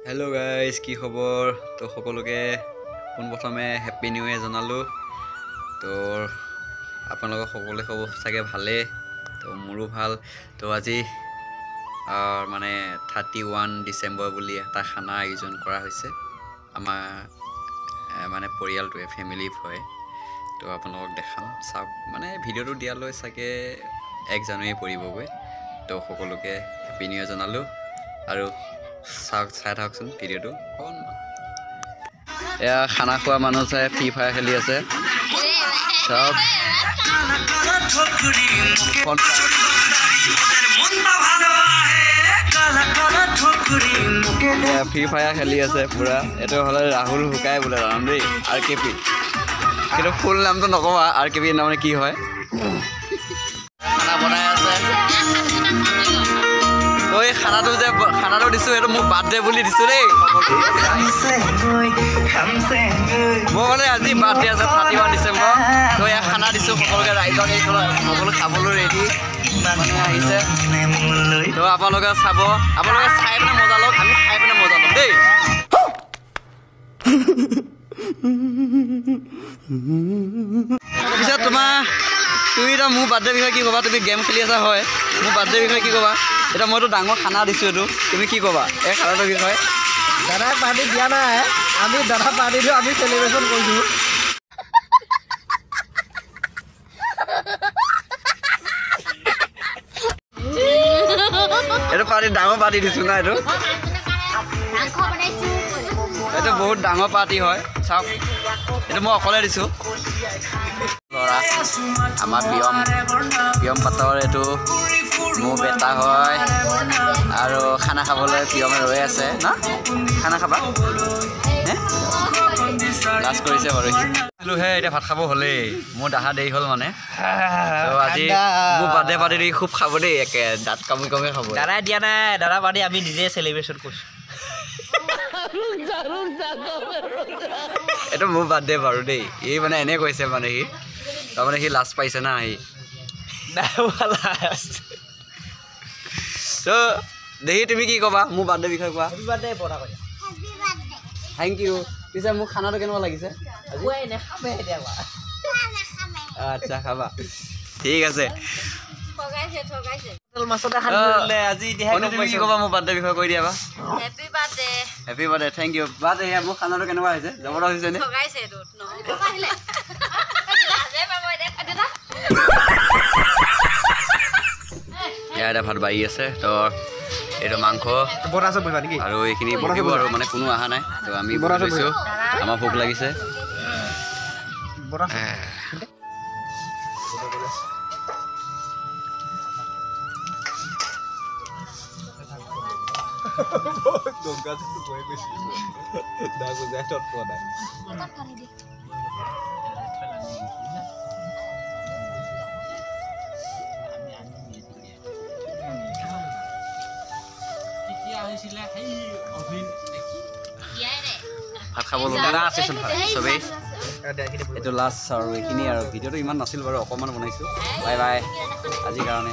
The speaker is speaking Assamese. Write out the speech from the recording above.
हेलो गाइस की खबर तो सकलोके पोनप्रथमे हैप्पी न्यू इयर जनालो तो आपनलोक सकले खबर सके भाले तो मोरो भाल तो আজি माने 31 डिसेम्बर बुली एटा खाना आयोजन करा होइसे आमार माने परियालटोए फैमिली भय तो आपनलोक देखाम सब माने भिडिओটো दियालै सके 1 জানুৱাৰী পৰিবগৈ तो सकलोके हैप्पी न्यू इयर जनालो आरो চাই থাকচোন ভিডিওটো এয়া খানা খোৱা মানুহ চাই ফ্ৰী ফায়াৰ খেলি আছে সব ফ্ৰী ফায়াৰ খেলি আছে পুৰা এটো হলে ৰাহুল হুকাই বোলে জানাম দেই আৰকেপি কিন্তু ফুল নামটো নকবা আৰকেপি নামে কি হয় খানা বনাই আছে तो ये खाना तो दिसो ये मो बर्थडे बोली दिसो रे मो माने আজি बर्थडे আছে 31 ডিসেম্বৰ তো या खाना दिसो সকলকে ৰাইজক এই সকল খাবলৈ ৰেডি মানে আহিছে তো আপোনালোকে চাব আপোনালোকে চাই পিনে মজা লওক আমি খাই পিনে মজা লম দেই পিছে তোমাৰ তুমি এটা মোৰ বাৰ্থডে বিষয়ে কি কবা তুমি গেম খেলি আছা হয় মোৰ বাৰ্থডে বিষয়ে কি কবা এটা মইতো ডাঙৰ খানা দিছো এটো তুমি কি কবা এই খানাটোৰ বিষয়ে দাদা পাৰ্টি দিয়া নাই আমি দাদা পাৰ্টি দিও আমি সেলিব্ৰেশন কৰিছো এটো পাৰ্টি ডাঙৰ পাৰ্টি দিছো না এটো এটা বহুত ডাঙৰ পাৰ্টি হয় চাওক এটা মই অকলে দিছো লৰা আমাৰ পিয়ম পাতৰ এটো মো বেটা হয় আৰু খানা খাবলৈ পিয়মে ৰৈ আছে না খানা খাবা হে লাজ কৰিছে বাৰু হেলো হে এটা ভাত খাব হলে মো দাহা দেই হল মানে তো আজি মো বাদে বাদে দি খুব খাব দেই একে দাঁত কামি কামি খাব দাদা দিয়া নাই দাদা বাদে আমি নিজে সেলিব্রেশন কৰিছো এটা মো বাদে বাৰু দেই এই মানে এনে কৈছে মানে হি তাৰমানে হি লাজ পাইছে না হি তো দেখি তুমি কি কবা মো বাৰ্থডে বিষয় কোৱা হ্যাপি বাৰ্থডে পড়া কয় হ্যাপি বাৰ্থডে থ্যাংক ইউ পিছে মো খানাটো কেনেকুৱা লাগিছে ওই নে খাবে দেবা আচ্ছা খাবা ঠিক আছে ঠগাইছে মাছটা খালে আজি দেখাই তুমি কি কবা মো বাৰ্থডে বিষয় কৈ দিবা happy birthday thank you birthday মো খানাটো কেনেকুৱা হৈছে জবৰদস্ত হৈছে নে ঠগাইছে তো ঠগাইলে আজি বাবা দেখ এটা ভাত বাঢ়ি আছে তো এইটো মাংস বনাইছে বইবা নেকি আৰু এইখিনি বনাব আৰু মানে কোনো আহা নাই তো আমি বনাইছো আমাৰ ভোক লাগিছে বৰা দংগাটো বই গৈছি দাগো যাটত পড়া ভাত খাবলৈ দাদা আছে চবেই এইটো লাষ্ট আৰু এইখিনি আৰু ভিডিঅ'টো ইমান নাছিল বাৰু অকণমান বনাইছোঁ বাই বাই আজিৰ কাৰণে